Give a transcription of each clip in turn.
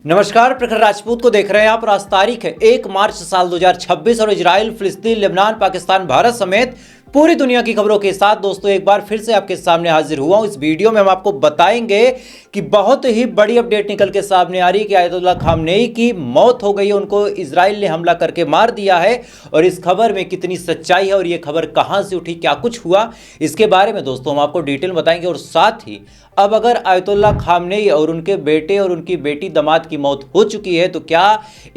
नमस्कार, प्रखर राजपूत को देख रहे हैं आप। और आज तारीख है 1 मार्च साल 2026 और इजराइल, फिलिस्तीन, लेबनान, पाकिस्तान, भारत समेत पूरी दुनिया की खबरों के साथ दोस्तों एक बार फिर से आपके सामने हाजिर हुआ हूं। इस वीडियो में हम आपको बताएंगे कि बहुत ही बड़ी अपडेट निकल के सामने आ रही है कि आयतुल्लाह खामनेई की मौत हो गई है, उनको इजराइल ने हमला करके मार दिया है। और इस खबर में कितनी सच्चाई है और ये खबर कहां से उठी, क्या कुछ हुआ, इसके बारे में दोस्तों हम आपको डिटेल बताएंगे। और साथ ही अब अगर आयतुल्लाह खामनेई और उनके बेटे और उनकी बेटी दामाद की मौत हो चुकी है तो क्या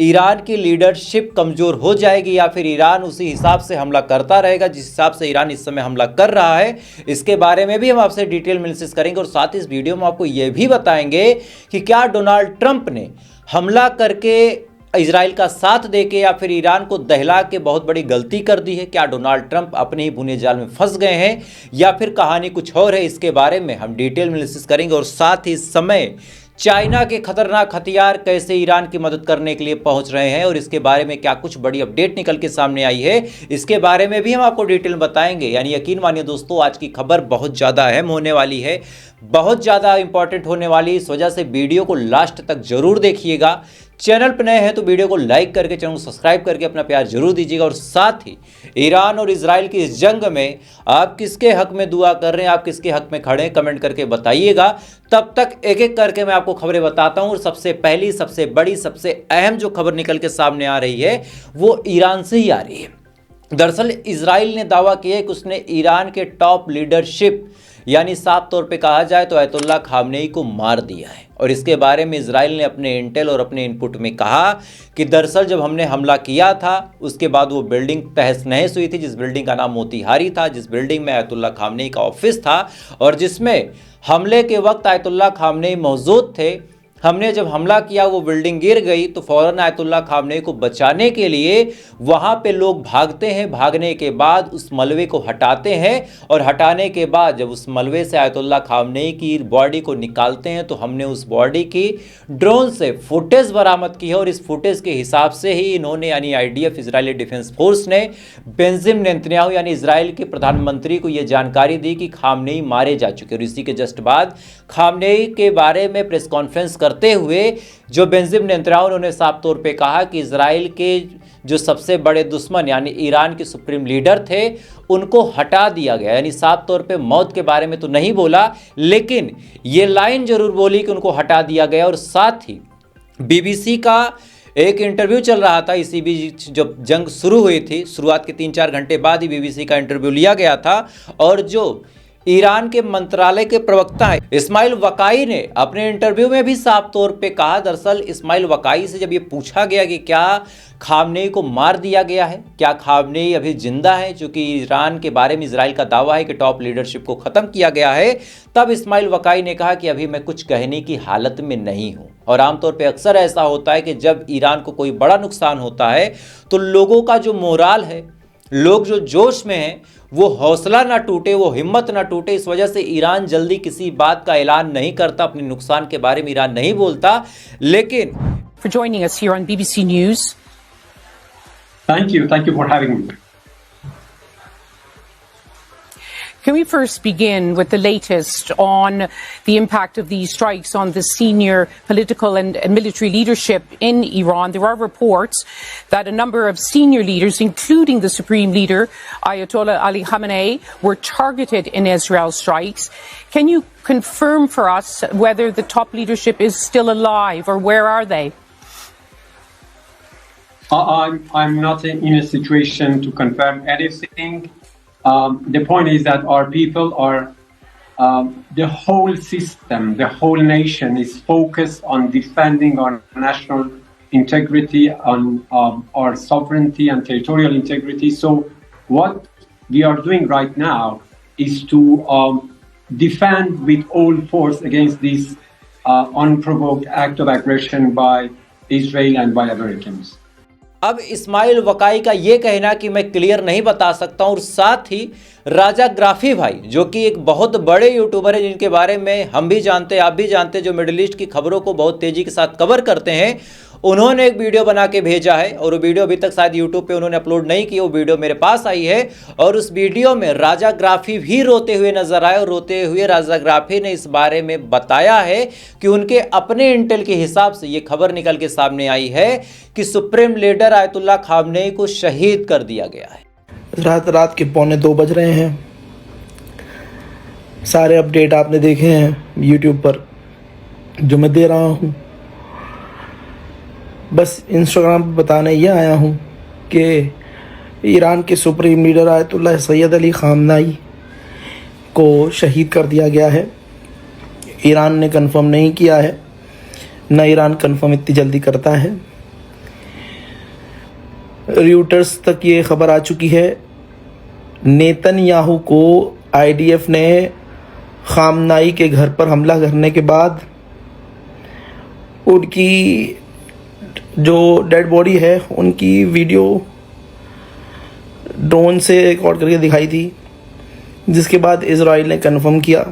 ईरान की लीडरशिप कमजोर हो जाएगी या फिर ईरान उसी हिसाब से हमला करता रहेगा जिस हिसाब से ईरान इस समय हमला कर रहा है, इसके बारे में भी हम आपसे डिटेल में एनालिसिस करेंगे। और साथ ही इस वीडियो में आपको यह भी बताएंगे कि क्या डोनाल्ड ट्रंप ने हमला करके इजराइल का साथ देके या फिर ईरान को दहला के बहुत बड़ी गलती कर दी है। क्या डोनाल्ड ट्रंप अपने ही बुने जाल में फंस गए हैं या फिर कहानी कुछ और है, इसके बारे में हम डिटेल में एनालिसिस करेंगे। और साथ ही इस समय चाइना के खतरनाक हथियार कैसे ईरान की मदद करने के लिए पहुंच रहे हैं और इसके बारे में क्या कुछ बड़ी अपडेट निकल के सामने आई है, इसके बारे में भी हम आपको डिटेल बताएंगे। यानी यकीन मानिए दोस्तों, आज की खबर बहुत ज़्यादा अहम होने वाली है, बहुत ज़्यादा इंपॉर्टेंट होने वाली है। इस वजह से वीडियो को लास्ट तक जरूर देखिएगा। चैनल पर नए हैं तो वीडियो को लाइक करके, चैनल को सब्सक्राइब करके अपना प्यार जरूर दीजिएगा। और साथ ही ईरान और इजराइल की इस जंग में आप किसके हक में दुआ कर रहे हैं, आप किसके हक में खड़े हैं, कमेंट करके बताइएगा। तब तक एक एक करके मैं आपको खबरें बताता हूं। और सबसे पहली, सबसे बड़ी, सबसे अहम जो खबर निकल के सामने आ रही है वो ईरान से ही आ रही है। दरअसल इजराइल ने दावा किया है कि उसने ईरान के टॉप लीडरशिप यानी साफ तौर पे कहा जाए तो आयतुल्लाह खामनेई को मार दिया है। और इसके बारे में इजराइल ने अपने इंटेल और अपने इनपुट में कहा कि दरअसल जब हमने हमला किया था उसके बाद वो बिल्डिंग तहस नहस हुई थी, जिस बिल्डिंग का नाम मोतीहारी था, जिस बिल्डिंग में आयतुल्लाह खामनेई का ऑफिस था और जिसमें हमले के वक्त आयतुल्लाह खामनेई मौजूद थे। हमने जब हमला किया वो बिल्डिंग गिर गई तो फौरन आयतुल्लाह खामनेई को बचाने के लिए वहाँ पे लोग भागते हैं। भागने के बाद उस मलबे को हटाते हैं और हटाने के बाद जब उस मलबे से आयतुल्लाह खामनेई की बॉडी को निकालते हैं तो हमने उस बॉडी की ड्रोन से फुटेज बरामद की है। और इस फुटेज के हिसाब से ही इन्होंने यानी आईडीएफ, इजरायली डिफेंस फोर्स ने बेंजामिन नेतन्याहू यानी इजराइल के प्रधानमंत्री को यह जानकारी दी कि खामनेई मारे जा चुके। और इसी के जस्ट बाद खामनेई के बारे में प्रेस कॉन्फ्रेंस करते हुए जो बेंजामिन नेतन्याहू उन्होंने साफ तौर पे कहा कि इजराइल के जो सबसे बड़े दुश्मन यानी ईरान के सुप्रीम लीडर थे उनको हटा दिया गया। यानी साफ तौर पे मौत के बारे में तो नहीं बोला, लेकिन ये लाइन जरूर बोली कि उनको हटा दिया गया। और साथ ही बीबीसी का एक इंटरव्यू चल रहा था इसी बीच, जब जंग शुरू हुई थी, शुरुआत के 3-4 घंटे बाद ही बीबीसी का इंटरव्यू लिया गया था। और जो ईरान के मंत्रालय के प्रवक्ता है इस्माइल वकाई ने अपने इंटरव्यू में भी साफ तौर पे कहा, दरअसल इस्माइल वकाई से जब ये पूछा गया कि क्या खामनेई को मार दिया गया है, क्या खामनेई अभी जिंदा है, चूंकि ईरान के बारे में इजराइल का दावा है कि टॉप लीडरशिप को खत्म किया गया है, तब इस्माइल वकाई ने कहा कि अभी मैं कुछ कहने की हालत में नहीं हूं। और आमतौर पे अक्सर ऐसा होता है कि जब ईरान को कोई बड़ा नुकसान होता है तो लोगों का जो मोराल है, लोग जो जोश में हैं, वो हौसला ना टूटे, वो हिम्मत ना टूटे। इस वजह से ईरान जल्दी किसी बात का ऐलान नहीं करता, अपने नुकसान के बारे में ईरान नहीं बोलता। लेकिन for joining us here on BBC News. Thank you for having me. Can we first begin with the latest on the impact of these strikes on the senior political and military leadership in Iran? There are reports that a number of senior leaders, including the Supreme Leader, Ayatollah Ali Khamenei, were targeted in Israel's strikes. Can you confirm for us whether the top leadership is still alive or where are they? I'm not in a situation to confirm anything. The point is that our people are, the whole system, the whole nation is focused on defending our national integrity, on our sovereignty and territorial integrity. So what we are doing right now is to defend with all force against this unprovoked act of aggression by Israel and by Americans. अब इस्माइल वकाई का ये कहना कि मैं clear नहीं बता सकता हूं। और साथ ही राजा ग्राफी भाई जो कि एक बहुत बड़े यूट्यूबर है, जिनके बारे में हम भी जानते हैं, आप भी जानते हैं, जो मिडिल ईस्ट की खबरों को बहुत तेजी के साथ कवर करते हैं, उन्होंने एक वीडियो बना के भेजा है और वो वीडियो अभी तक शायद यूट्यूब पे उन्होंने अपलोड नहीं की। वो वीडियो मेरे पास आई है और उस वीडियो में राजा ग्राफी भी रोते हुए नजर आए और रोते हुए राजा ग्राफी ने इस बारे में बताया है कि उनके अपने इंटेल के हिसाब से ये खबर निकल के सामने आई है कि सुप्रीम लीडर आयतुल्लाह खामनेई को शहीद कर दिया गया है। रात के 1:45 बज रहे हैं। सारे अपडेट आपने देखे हैं यूट्यूब पर जो मैं दे रहा हूँ। बस इंस्टाग्राम पर बताने ये आया हूँ कि ईरान के supreme leader Ayatollah Syed Ali Khamenei को शहीद कर दिया गया है। ईरान ने कंफर्म नहीं किया है, न ईरान कंफर्म इतनी जल्दी करता है। रॉयटर्स तक ये खबर आ चुकी है। नेतन्याहू को आईडीएफ ने खामनेई के घर पर हमला करने के बाद उनकी जो डेड बॉडी है उनकी वीडियो ड्रोन से रिकॉर्ड करके दिखाई थी, जिसके बाद इजराइल ने कंफर्म किया।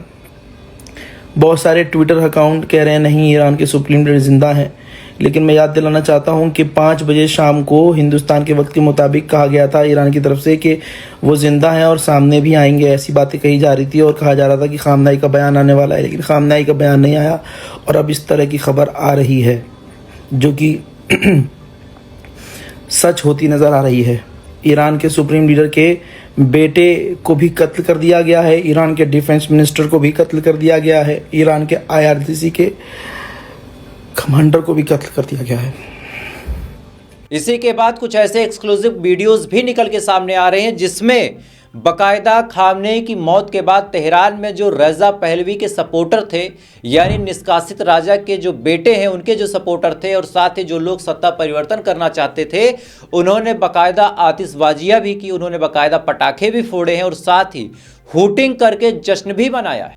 बहुत सारे ट्विटर अकाउंट कह रहे हैं नहीं ईरान के सुप्रीम लीडर ज़िंदा हैं, लेकिन मैं याद दिलाना चाहता हूं कि 5 बजे शाम को हिंदुस्तान के वक्त के मुताबिक कहा गया था ईरान की तरफ से कि वो ज़िंदा हैं और सामने भी आएंगे। ऐसी बातें कही जा रही थी और कहा जा रहा था कि खामनेई का बयान आने वाला है, लेकिन खामनेई का बयान नहीं आया और अब इस तरह की खबर आ रही है जो कि सच होती नज़र आ रही है। ईरान के सुप्रीम लीडर के बेटे को भी कत्ल कर दिया गया है, ईरान के डिफेंस मिनिस्टर को भी कत्ल कर दिया गया है, ईरान के IRGC के कमांडर को भी कत्ल कर दिया गया है। इसी के बाद कुछ ऐसे एक्सक्लूसिव वीडियोस भी निकल के सामने आ रहे हैं जिसमें बकायदा खामनेई की मौत के बाद तेहरान में जो रज़ा पहलवी के सपोर्टर थे, यानी निष्कासित राजा के जो बेटे हैं उनके जो सपोर्टर थे और साथ ही जो लोग सत्ता परिवर्तन करना चाहते थे, उन्होंने बकायदा आतिशबाजियां भी की, उन्होंने बकायदा पटाखे भी फोड़े हैं और साथ ही हूटिंग करके जश्न भी मनाया है।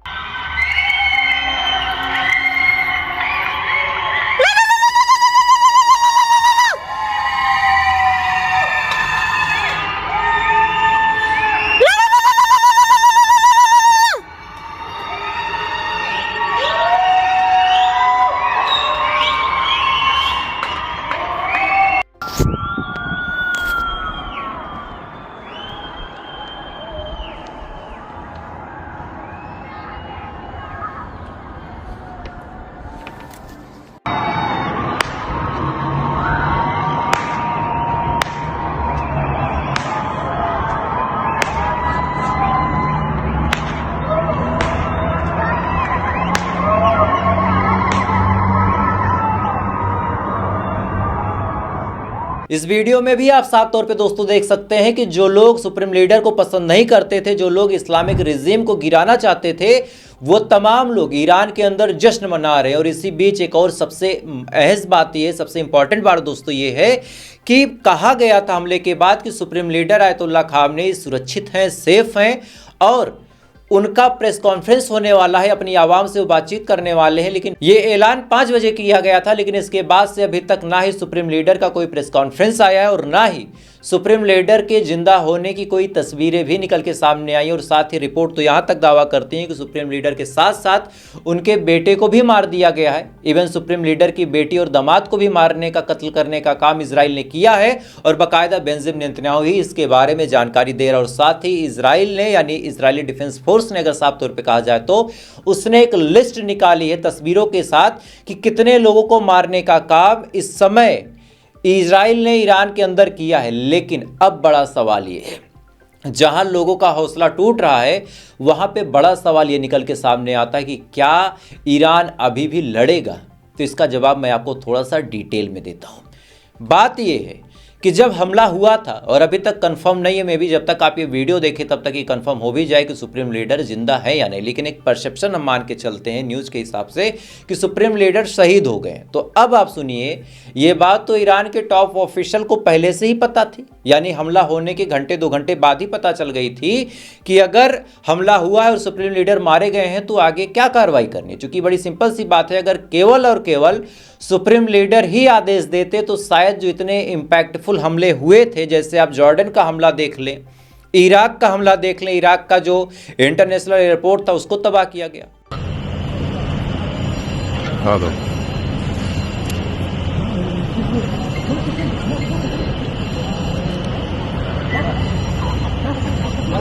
इस वीडियो में भी आप साफ तौर पे दोस्तों देख सकते हैं कि जो लोग सुप्रीम लीडर को पसंद नहीं करते थे, जो लोग इस्लामिक रिजीम को गिराना चाहते थे, वो तमाम लोग ईरान के अंदर जश्न मना रहे हैं। और इसी बीच एक और सबसे अहम बात ये, सबसे इंपॉर्टेंट बात दोस्तों ये है कि कहा गया था हमले के बाद कि सुप्रीम लीडर आयतुल्लाह खामनेई सुरक्षित हैं, सेफ हैं और उनका प्रेस कॉन्फ्रेंस होने वाला है, अपनी आवाम से वो बातचीत करने वाले हैं। लेकिन ये ऐलान 5 बजे किया गया था, लेकिन इसके बाद से अभी तक ना ही सुप्रीम लीडर का कोई प्रेस कॉन्फ्रेंस आया है और ना ही सुप्रीम लीडर के जिंदा होने की कोई तस्वीरें भी निकल के सामने आई। और साथ ही रिपोर्ट तो यहाँ तक दावा करती हैं कि सुप्रीम लीडर के साथ साथ उनके बेटे को भी मार दिया गया है। इवन सुप्रीम लीडर की बेटी और दामाद को भी मारने का, कत्ल करने का काम इजराइल ने किया है और बाकायदा बेंजामिन नेतन्याहू ही इसके बारे में जानकारी दे रहा है। और साथ ही इजराइल ने, यानी इजरायली डिफेंस फोर्स ने, अगर साफ तौर पर कहा जाए तो उसने एक लिस्ट निकाली है तस्वीरों के साथ कि कितने लोगों को मारने का काम इस समय इजराइल ने ईरान के अंदर किया है। लेकिन अब बड़ा सवाल ये है, जहां लोगों का हौसला टूट रहा है वहां पे बड़ा सवाल ये निकल के सामने आता है कि क्या ईरान अभी भी लड़ेगा? तो इसका जवाब मैं आपको थोड़ा सा डिटेल में देता हूं। बात ये है कि जब हमला हुआ था, और अभी तक कंफर्म नहीं है, मे भी जब तक आप ये वीडियो देखें तब तक ये कंफर्म हो भी जाए कि सुप्रीम लीडर जिंदा है या नहीं, लेकिन एक परसेप्शन हम मान के चलते हैं न्यूज़ के हिसाब से कि सुप्रीम लीडर शहीद हो गए। तो अब आप सुनिए, ये बात तो ईरान के टॉप ऑफिशियल को पहले से ही पता थी, यानी हमला होने के घंटे 2 घंटे बाद ही पता चल गई थी कि अगर हमला हुआ है और सुप्रीम लीडर मारे गए हैं तो आगे क्या कार्रवाई करनी है। चूंकि बड़ी सिंपल सी बात है, अगर केवल और केवल सुप्रीम लीडर ही आदेश देते तो शायद जो इतने इम्पैक्टफुल हमले हुए थे, जैसे आप जॉर्डन का हमला देख लें, इराक का हमला देख लें, इराक का जो इंटरनेशनल एयरपोर्ट था उसको तबाह किया गया।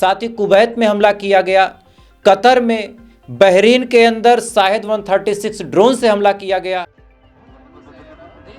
साथ ही कुवैत में हमला किया गया, कतर में, बहरीन के अंदर शाहिद 136 ड्रोन से हमला किया गया।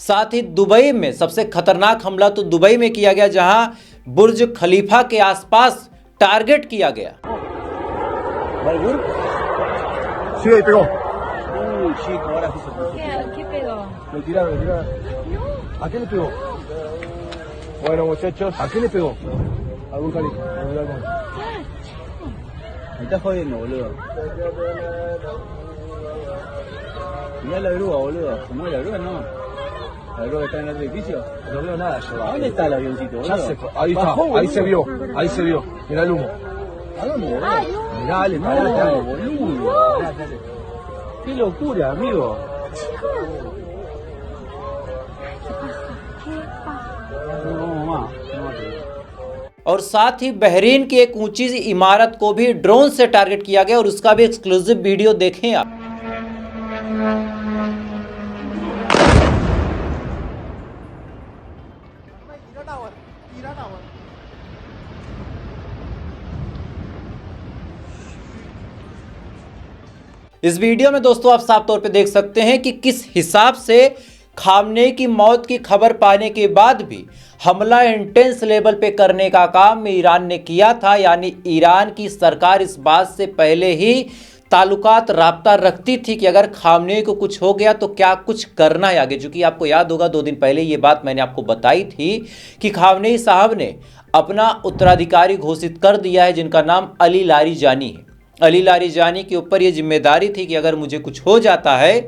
साथ ही दुबई में सबसे खतरनाक हमला तो दुबई में किया गया, जहां बुर्ज खलीफा के आसपास टारगेट किया गया। ¿Qué pegó? Lo tiraron. ¿A qué le pegó? Bueno, muchachos, ¿a qué le pegó? Algún calibre. Me estás jodiendo, boludo. Mirá la grúa, boludo. ¿Se mueve la grúa? No. ¿La grúa está en el otro edificio? No veo nada yo. ¿A dónde está el avioncito, Ya boludo? se fue. Ahí está, Bajó, ahí boludo. se vio. Mirá el humo. ¿A dónde, boludo? Mirá, dale, No, pará, boludo. Qué locura, amigo. No, mamá. No, और साथ ही Bahrain की एक ऊंची सी इमारत को भी drone से target किया गया, और उसका भी एक्सक्लूसिव वीडियो देखें आप। इस वीडियो में दोस्तों आप साफ तौर पे देख सकते हैं कि किस हिसाब से खामनेई की मौत की खबर पाने के बाद भी हमला इंटेंस लेवल पे करने का काम ईरान ने किया था। यानी ईरान की सरकार इस बात से पहले ही ताल्लुकात राब्ता रखती थी कि अगर खामनेई को कुछ हो गया तो क्या कुछ करना है आगे। चूंकि आपको याद होगा 2 दिन पहले ये बात मैंने आपको बताई थी कि खामनेई साहब ने अपना उत्तराधिकारी घोषित कर दिया है, जिनका नाम अली लारीजानी है। अली लारीजानी के ऊपर ये जिम्मेदारी थी कि अगर मुझे कुछ हो जाता है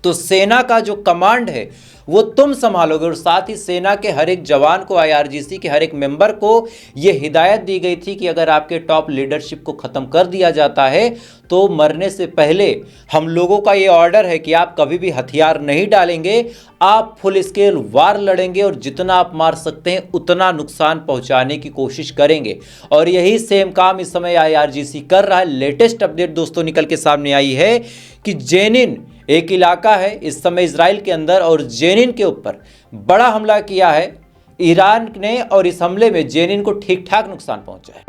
तो सेना का जो कमांड है वो तुम संभालोगे। और साथ ही सेना के हर एक जवान को, IRGC के हर एक मेंबर को ये हिदायत दी गई थी कि अगर आपके टॉप लीडरशिप को ख़त्म कर दिया जाता है तो मरने से पहले हम लोगों का ये ऑर्डर है कि आप कभी भी हथियार नहीं डालेंगे, आप फुल स्केल वार लड़ेंगे और जितना आप मार सकते हैं उतना नुकसान पहुंचाने की कोशिश करेंगे। और यही सेम काम इस समय IRGC कर रहा है। लेटेस्ट अपडेट दोस्तों निकल के सामने आई है कि जेनिन एक इलाका है इस समय इजराइल के अंदर, और जेनिन के ऊपर बड़ा हमला किया है ईरान ने, और इस हमले में जेनिन को ठीक ठाक नुकसान पहुंचा है।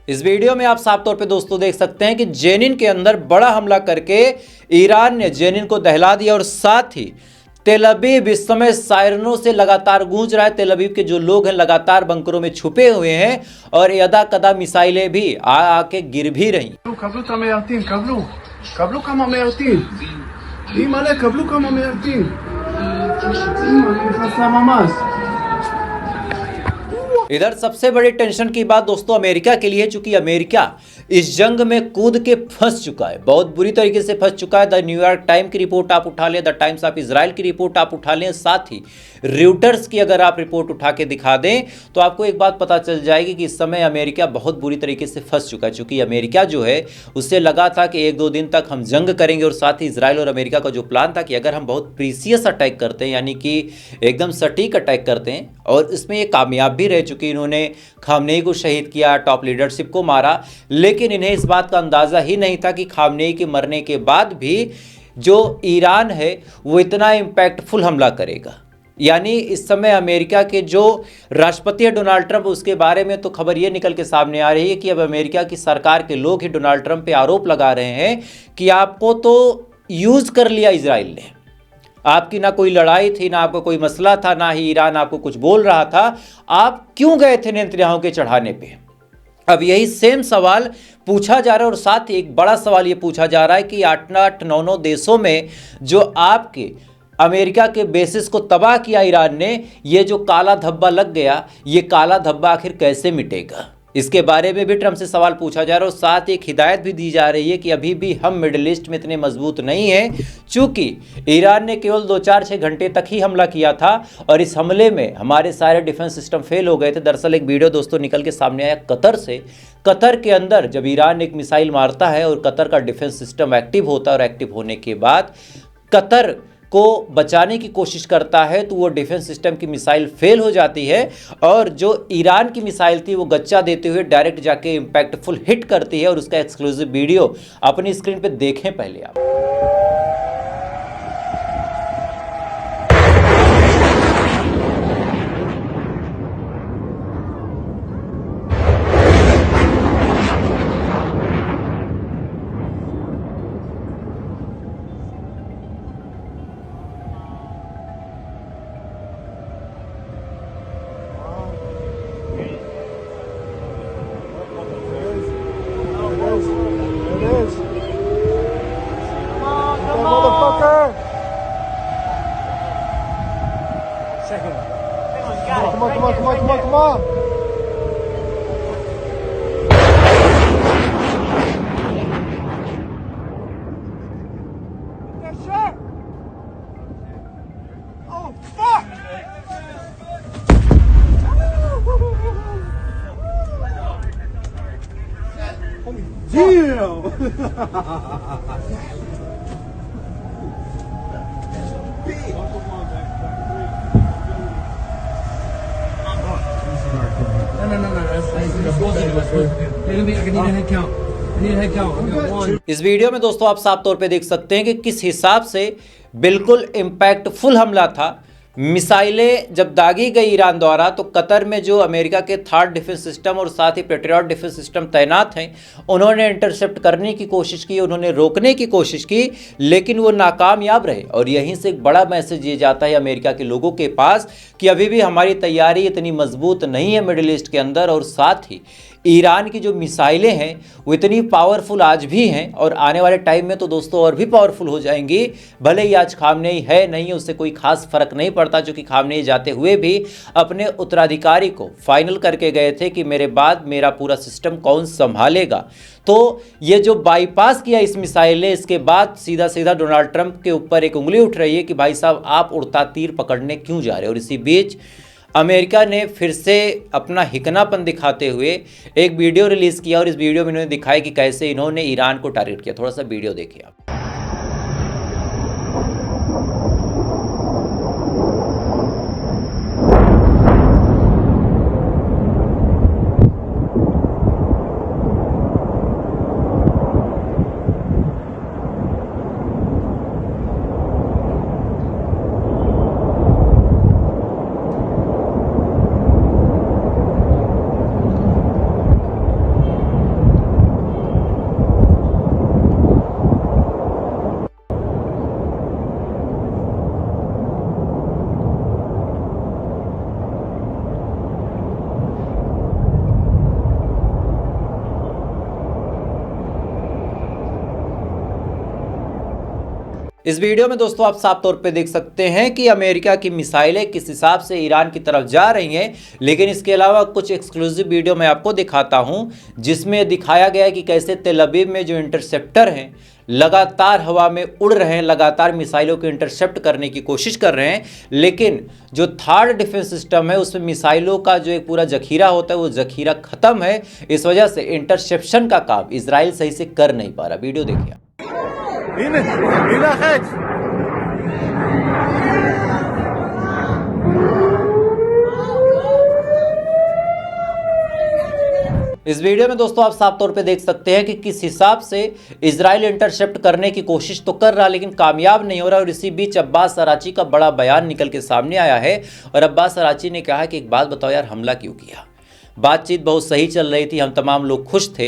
इस वीडियो में आप साफ तौर पे दोस्तों देख सकते हैं कि जेनिन के अंदर बड़ा हमला करके ईरान ने जेनिन को दहला दिया, और साथ ही तेल अवीव इस समय सायरनों से लगातार गूंज रहा है। तेल अवीव के जो लोग हैं लगातार बंकरों में छुपे हुए हैं, और यदा कदा मिसाइलें भी आके गिर भी रही। קבלו את המיירטים, קבלו כמה מיירטים. אימא'לה, קבלו כמה מיירטים. אימא, נכנסה ממש. इधर सबसे बड़ी टेंशन की बात दोस्तों अमेरिका के लिए, चूंकि अमेरिका इस जंग में कूद के फंस चुका है, बहुत बुरी तरीके से फंस चुका है। द न्यूयॉर्क टाइम की रिपोर्ट आप उठा लें, द टाइम्स ऑफ इजराइल की रिपोर्ट आप उठा लें, साथ ही र्यूटर्स की अगर आप रिपोर्ट उठा के दिखा दें तो आपको एक बात पता चल जाएगी कि इस समय अमेरिका बहुत बुरी तरीके से फंस चुका है। चूंकि अमेरिका जो है उससे लगा था कि 1-2 दिन तक हम जंग करेंगे, और साथ ही इजराइल और अमेरिका का जो प्लान था कि अगर हम बहुत प्रीसियस अटैक करते हैं, यानी कि एकदम सटीक अटैक करते हैं, और इसमें ये कामयाब भी रह चुकी। इन्होंने खामनेई को शहीद किया, टॉप लीडरशिप को मारा, लेकिन इन्हें इस बात का अंदाज़ा ही नहीं था कि खामनेई के मरने के बाद भी जो ईरान है वो इतना इम्पैक्टफुल हमला करेगा। यानी इस समय अमेरिका के जो राष्ट्रपति है डोनाल्ड ट्रंप, उसके बारे में तो खबर ये निकल के सामने आ रही है कि अब अमेरिका की सरकार के लोग ही डोनाल्ड ट्रंप पे आरोप लगा रहे हैं कि आपको तो यूज़ कर लिया इजराइल ने, आपकी ना कोई लड़ाई थी, ना आपका कोई मसला था, ना ही ईरान आपको कुछ बोल रहा था, आप क्यों गए थे नेतन्याहू के चढ़ाने पे। अब यही सेम सवाल पूछा जा रहा है और साथ ही एक बड़ा सवाल ये पूछा जा रहा है कि 8-9 देशों में जो आपके अमेरिका के बेसिस को तबाह किया ईरान ने, ये जो काला धब्बा लग गया, ये काला धब्बा आखिर कैसे मिटेगा? इसके बारे में भी ट्रंप से सवाल पूछा जा रहा है और साथ एक हिदायत भी दी जा रही है कि अभी भी हम मिडिल ईस्ट में इतने मजबूत नहीं हैं, चूंकि ईरान ने केवल 2-4-6 घंटे तक ही हमला किया था और इस हमले में हमारे सारे डिफेंस सिस्टम फेल हो गए थे। दरअसल एक वीडियो दोस्तों निकल के सामने आया कतर से। कतर के अंदर जब ईरान एक मिसाइल मारता है और कतर का डिफेंस सिस्टम एक्टिव होता है और एक्टिव होने के बाद कतर को बचाने की कोशिश करता है तो वो डिफेंस सिस्टम की मिसाइल फेल हो जाती है और जो ईरान की मिसाइल थी वो गच्चा देते हुए डायरेक्ट जाके इम्पैक्टफुल हिट करती है और उसका एक्सक्लूसिव वीडियो अपनी स्क्रीन पे देखें पहले आप। Come on. Oh, fuck! Damn! इस वीडियो में दोस्तों आप साफ तौर पे देख सकते हैं कि किस हिसाब से बिल्कुल इम्पैक्टफुल हमला था। मिसाइलें जब दागी गई ईरान द्वारा तो कतर में जो अमेरिका के थर्ड डिफेंस सिस्टम और साथ ही पेट्रियट डिफेंस सिस्टम तैनात हैं, उन्होंने इंटरसेप्ट करने की कोशिश की, उन्होंने रोकने की कोशिश की, लेकिन वो नाकामयाब रहे। और यहीं से एक बड़ा मैसेज ये जाता है अमेरिका के लोगों के पास कि अभी भी हमारी तैयारी इतनी मजबूत नहीं है मिडिल ईस्ट के अंदर, और साथ ही ईरान की जो मिसाइलें हैं वो इतनी पावरफुल आज भी हैं और आने वाले टाइम में तो दोस्तों और भी पावरफुल हो जाएंगी। भले ही आज खामनेई है नहीं, उससे कोई खास फर्क नहीं पड़ता, जो कि खामनेई जाते हुए भी अपने उत्तराधिकारी को फाइनल करके गए थे कि मेरे बाद मेरा पूरा सिस्टम कौन संभालेगा। तो ये जो बाईपास किया इस मिसाइल ने, इसके बाद सीधा सीधा डोनाल्ड ट्रंप के ऊपर एक उंगली उठ रही है कि भाई साहब आप उड़ता तीर पकड़ने क्यों जा रहे हो। और इसी बीच अमेरिका ने फिर से अपना हिकनापन दिखाते हुए एक वीडियो रिलीज़ किया और इस वीडियो में इन्होंने दिखाया कि कैसे इन्होंने ईरान को टारगेट किया। थोड़ा सा वीडियो देखिए आप। इस वीडियो में दोस्तों आप साफ तौर पे देख सकते हैं कि अमेरिका की मिसाइलें किस हिसाब से ईरान की तरफ जा रही हैं, लेकिन इसके अलावा कुछ एक्सक्लूसिव वीडियो मैं आपको दिखाता हूं जिसमें दिखाया गया है कि कैसे तेल अवीव में जो इंटरसेप्टर हैं लगातार हवा में उड़ रहे हैं, लगातार मिसाइलों को इंटरसेप्ट करने की कोशिश कर रहे हैं, लेकिन जो थर्ड डिफेंस सिस्टम है उसमें मिसाइलों का जो एक पूरा जखीरा होता है वो जखीरा खत्म है। इस वजह से इंटरसेप्शन का काम इजराइल सही से कर नहीं पा रहा। वीडियो देखिए। הנה, הנה החץ. इस वीडियो में दोस्तों आप साफ तौर पे देख सकते हैं कि किस हिसाब से इजराइल इंटरसेप्ट करने की कोशिश तो कर रहा लेकिन कामयाब नहीं हो रहा। और इसी बीच अब्बास अराची का बड़ा बयान निकल के सामने आया है और अब्बास अराची ने कहा कि एक बात बताओ यार, हमला क्यों किया? बातचीत बहुत सही चल रही थी, हम तमाम लोग खुश थे,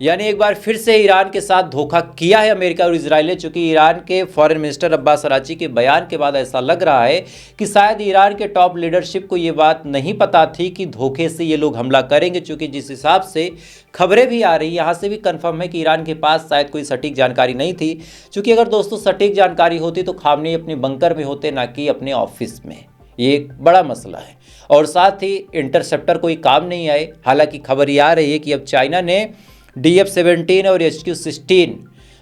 यानी एक बार फिर से ईरान के साथ धोखा किया है अमेरिका और इजराइल ने, चूंकि ईरान के फॉरेन मिनिस्टर अब्बास अराची के बयान के बाद ऐसा लग रहा है कि शायद ईरान के टॉप लीडरशिप को ये बात नहीं पता थी कि धोखे से ये लोग हमला करेंगे, चूंकि जिस हिसाब से खबरें भी आ रही यहाँ से भी कंफर्म है कि ईरान के पास शायद कोई सटीक जानकारी नहीं थी। चूंकि अगर दोस्तों सटीक जानकारी होती तो खामनेई अपने बंकर में होते, ना कि अपने ऑफिस में। ये एक बड़ा मसला है और साथ ही इंटरसेप्टर कोई काम नहीं आए। हालांकि खबर ये आ रही है कि अब चाइना ने DF-17 और HQ-16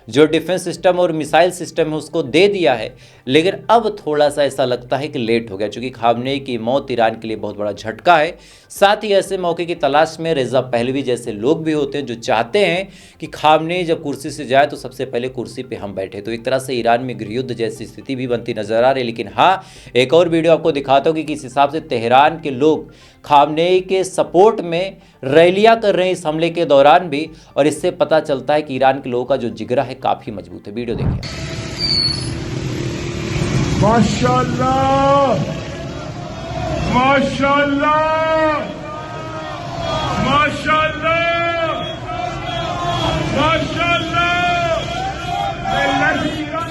जो डिफेंस सिस्टम और मिसाइल सिस्टम है उसको दे दिया है, लेकिन अब थोड़ा सा ऐसा लगता है कि लेट हो गया, क्योंकि खामनेई की मौत ईरान के लिए बहुत बड़ा झटका है। साथ ही ऐसे मौके की तलाश में रेजा पहलवी जैसे लोग भी होते हैं जो चाहते हैं कि खामनेई जब कुर्सी से जाए तो सबसे पहले कुर्सी पे हम बैठे। तो एक तरह से ईरान में गृहयुद्ध जैसी स्थिति भी बनती नजर आ रही है। लेकिन हाँ, एक और वीडियो आपको दिखाता हूँ कि किस हिसाब से तेहरान के लोग खामनेई के सपोर्ट में रैलियां कर रहे हैं इस हमले के दौरान भी, और इससे पता चलता है कि ईरान के लोगों का जो जिगरा है काफ़ी मजबूत है। वीडियो देखिए। माशाल्लाह माशाल्लाह माशाल्लाह माशाल्लाह मिल्लत ईरान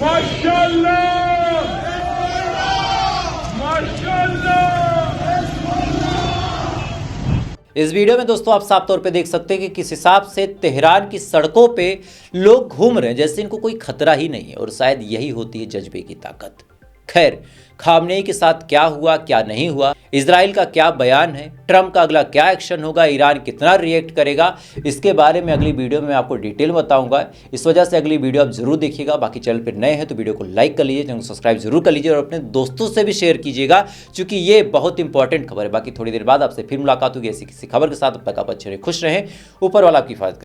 माशाल्लाह माशाल्लाह। इस वीडियो में दोस्तों आप साफ तौर पे देख सकते हैं कि किस हिसाब से तेहरान की सड़कों पे लोग घूम रहे हैं जैसे इनको कोई खतरा ही नहीं है, और शायद यही होती है जज्बे की ताकत। खैर, खामनेई के साथ क्या हुआ क्या नहीं हुआ, इजराइल का क्या बयान है, ट्रंप का अगला क्या एक्शन होगा, ईरान कितना रिएक्ट करेगा, इसके बारे में अगली वीडियो में आपको डिटेल बताऊंगा। इस वजह से अगली वीडियो आप जरूर देखिएगा। बाकी चैनल पर नए हैं तो वीडियो को लाइक कर लीजिए, चैनल को सब्सक्राइब जरूर कर लीजिए और अपने दोस्तों से भी शेयर कीजिएगा, क्योंकि ये बहुत इंपॉर्टेंट खबर है। बाकी थोड़ी देर बाद आपसे फिर मुलाकात होगी ऐसी किसी खबर के साथ। अब तक आप अच्छे रहे, खुश रहें, ऊपर वाला आपकी हिफाजत करे।